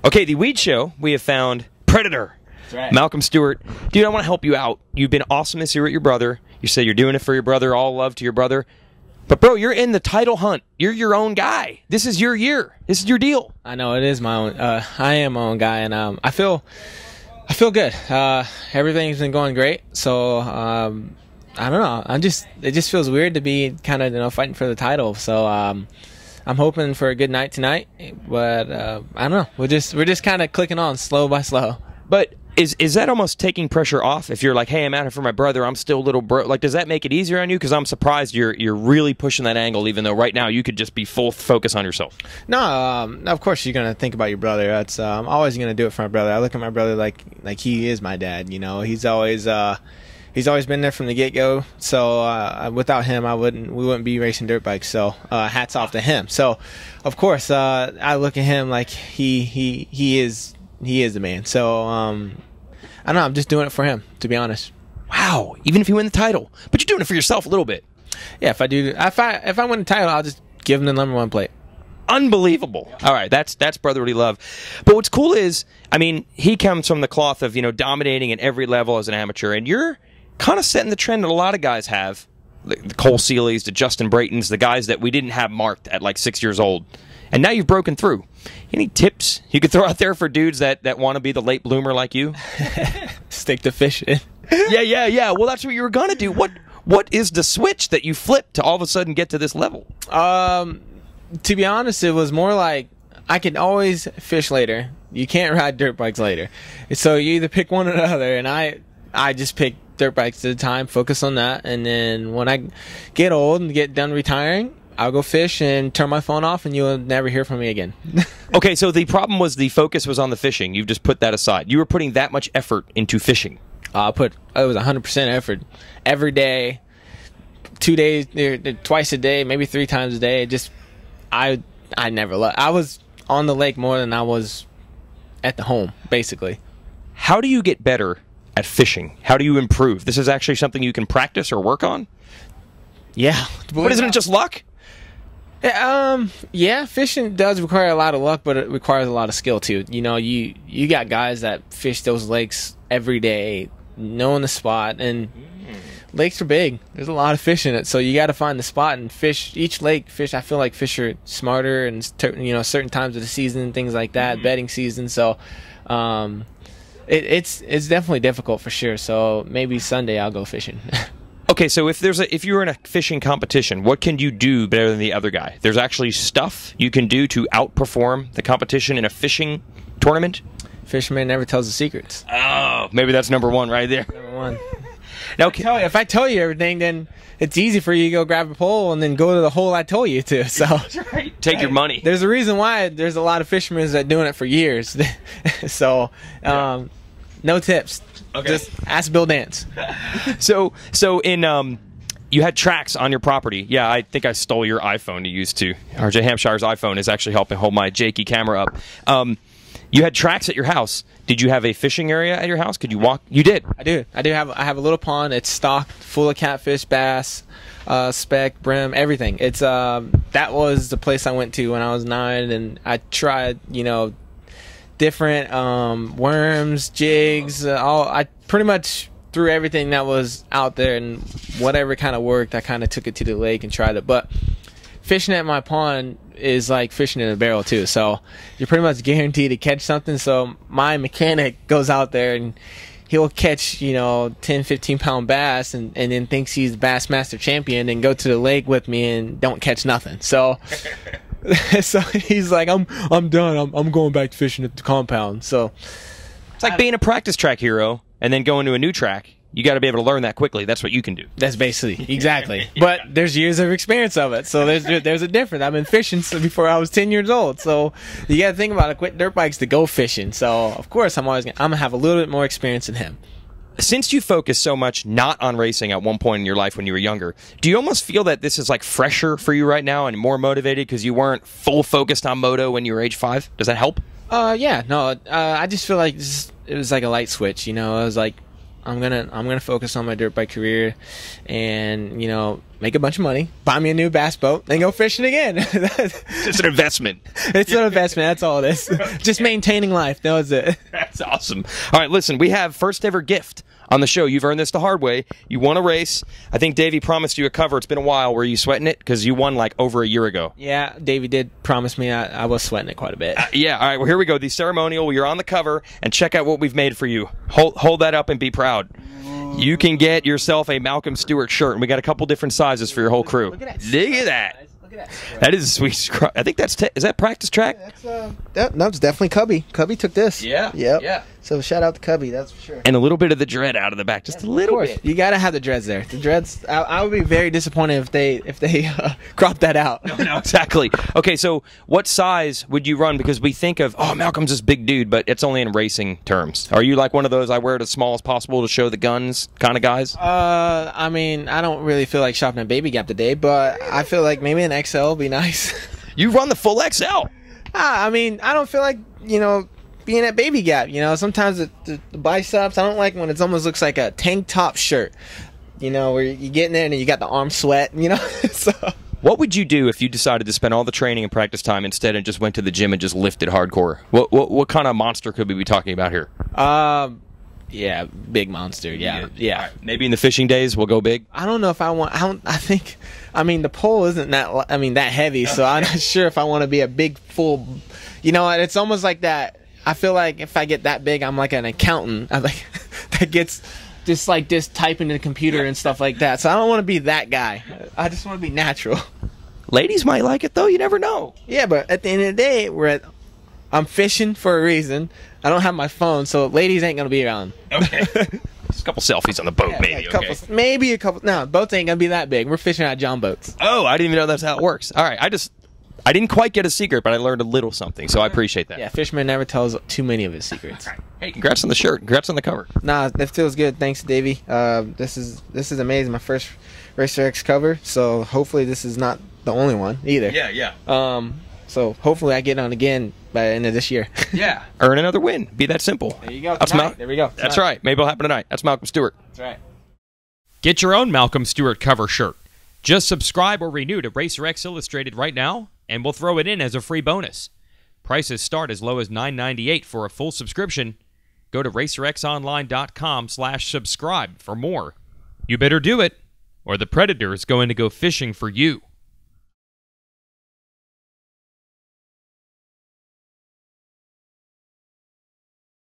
Okay, the Weege Show, we have found Predator. That's right. Malcolm Stewart. Dude, I want to help you out. You've been awesome this year with your brother. You say you're doing it for your brother, all love to your brother. But, bro, you're in the title hunt. You're your own guy. This is your year. This is your deal. I know, it is my own. I am my own guy, and I feel good. Everything's been going great. So, I don't know. It just feels weird to be kind of, fighting for the title. So, I'm hoping for a good night tonight, but I don't know. We're just kind of clicking on slow by slow. But is that almost taking pressure off? If you're like, hey, I'm out here for my brother, I'm still a little bro. Like, does that make it easier on you? Because I'm surprised you're really pushing that angle, even though right now you could just be full focus on yourself. No, of course you're gonna think about your brother. That's I'm always gonna do it for my brother. I look at my brother like he is my dad. He's always been there from the get-go. So without him, we wouldn't be racing dirt bikes. So hats off to him. So of course I look at him like he is the man. So I don't know. I'm just doing it for him, to be honest. Wow! Even if you win the title, but you're doing it for yourself a little bit. Yeah, if I win the title, I'll just give him the #1 plate. Unbelievable. All right, that's brotherly love. But what's cool is, I mean, he comes from the cloth of dominating at every level as an amateur, and you're kind of setting the trend that a lot of guys have. The Cole Seelys, the Justin Braytons, the guys that we didn't have marked at like 6 years old. And now you've broken through. Any tips you could throw out there for dudes that want to be the late bloomer like you? Stick to fishing. Yeah. Well, that's what you were going to do. What is the switch that you flipped to all of a sudden get to this level? To be honest, it was more like I can always fish later. You can't ride dirt bikes later. So you either pick one or the other. And I just picked dirt bikes at a time, focus on that. And then when I get old and get done retiring, I'll go fish and turn my phone off, and you'll never hear from me again. Okay, so the problem was the focus was on the fishing. You've just put that aside. You were putting that much effort into fishing. It was 100% effort. Every day, 2 days, twice a day, maybe 3 times a day. I never left. I was on the lake more than I was at the home, basically. How do you get better at fishing? How do you improve? This is actually something you can practice or work on? Yeah. But isn't it just luck? Yeah, fishing does require a lot of luck, but it requires a lot of skill too. You got guys that fish those lakes every day, knowing the spot, and lakes are big. There's a lot of fish in it, so you got to find the spot and fish each lake. I feel like fish are smarter, and certain times of the season and things like that, bedding season. So, it's definitely difficult for sure. So maybe Sunday I'll go fishing. Okay, so if you're in a fishing competition, what can you do better than the other guy? There's actually stuff you can do to outperform the competition in a fishing tournament? Fisherman never tells the secrets. Oh, maybe that's #1 right there. #1. Now, if I tell you everything, then it's easy for you to go grab a pole and then go to the hole I told you to. So that's right. Take your money. There's a reason why there's a lot of fishermen that are doing it for years. So, no tips. Okay. Just ask Bill Dance. So in you had tracks on your property. Yeah, I think I stole your iPhone to use too. RJ Hampshire's iPhone is actually helping hold my Jakey camera up. You had tracks at your house. Did you have a fishing area at your house? Could you walk? You did. I do. I have a little pond. It's stocked full of catfish, bass, speck, brim, everything. It's that was the place I went to when I was 9, and I tried different worms, jigs, I pretty much threw everything that was out there, and whatever kind of worked, I kind of took it to the lake and tried it. But fishing at my pond is like fishing in a barrel too, so you're pretty much guaranteed to catch something. So my mechanic goes out there and he'll catch 10-15 pound bass and then thinks he's the Bass Master Champion and go to the lake with me and don't catch nothing. So so he's like, I'm done. I'm going back to fishing at the compound. So it's like being a practice track hero and then going to a new track. You got to be able to learn that quickly. That's what you can do. That's basically exactly. But there's years of experience of it, so there's a difference. I've been fishing before I was 10 years old, so you got to think about it. Quit dirt bikes to go fishing. So of course I'm gonna have a little bit more experience than him. Since you focused so much not on racing at one point in your life when you were younger, do you almost feel that this is like fresher for you right now and more motivated because you weren't full focused on moto when you were age 5? Does that help? Yeah, no. I just feel like it was like a light switch. It was like I'm gonna focus on my dirt bike career, and make a bunch of money, buy me a new bass boat, and go fishing again. It's an investment. It's an investment. That's all it is. Just maintaining life. That was it. That's awesome. All right, listen, we have first ever gift on the show. You've earned this the hard way. You won a race. I think Davey promised you a cover. It's been a while. Were you sweating it? Because you won like over a year ago. Yeah, Davey did promise me. I was sweating it quite a bit. Yeah, all right, well, here we go. The ceremonial. You're on the cover, and check out what we've made for you. Hold that up and be proud. You can get yourself a Malcolm Stewart shirt, and we got a couple different sizes for your whole crew. Look at that. That is a sweet. I think that's is that practice track? That's definitely Cubby. Cubby took this. Yeah. Yep. Yeah. So shout out to Cubby, that's for sure. And a little bit of the dread out of the back, just a little bit. You gotta have the dreads there. The dreads. I would be very disappointed if they crop that out. No, exactly. Okay, so what size would you run? Because we think of, oh, Malcolm's this big dude, but it's only in racing terms. Are you like one of those I wear it as small as possible to show the guns kind of guys? I mean, I don't really feel like shopping at Baby Gap today, but I feel like maybe an XL would be nice. You run the full XL. I mean, I don't feel like being at Baby Gap. Sometimes the biceps, I don't like when it almost looks like a tank top shirt. Where you get in there and you got the arm sweat. So. What would you do if you decided to spend all the training and practice time instead and just went to the gym and just lifted hardcore? What kind of monster could we be talking about here? Yeah, big monster. Yeah. Right. Maybe in the fishing days we'll go big. I don't know if I want. I think. I mean, the pole isn't that. That heavy. So I'm not sure if I want to be a big full. It's almost like that. I feel like if I get that big, I'm like an accountant. I'm like that gets just like this typing in the computer and stuff like that. So I don't want to be that guy. I just want to be natural. Ladies might like it though. You never know. Yeah, but at the end of the day, I'm fishing for a reason. I don't have my phone, so ladies ain't gonna be around. Okay. Just a couple selfies on the boat, maybe. Maybe a couple. No, boats ain't gonna be that big. We're fishing out John boats. Oh, I didn't even know that's how it works. All right, I didn't quite get a secret, but I learned a little something, so I appreciate that. Yeah, fisherman never tells too many of his secrets. Right. Hey, congrats on the shirt. Congrats on the cover. Nah, that feels good. Thanks, Davey. This is amazing. My first Racer X cover, so hopefully this is not the only one either. Yeah. So hopefully I get on again by the end of this year. Yeah. Earn another win. Be that simple. There you go. There we go. That's right. Maybe it'll happen tonight. That's Malcolm Stewart. That's right. Get your own Malcolm Stewart cover shirt. Just subscribe or renew to Racer X Illustrated right now, and we'll throw it in as a free bonus. Prices start as low as $9.98 for a full subscription. Go to racerxonline.com/subscribe for more. You better do it, or the predator is going to go fishing for you.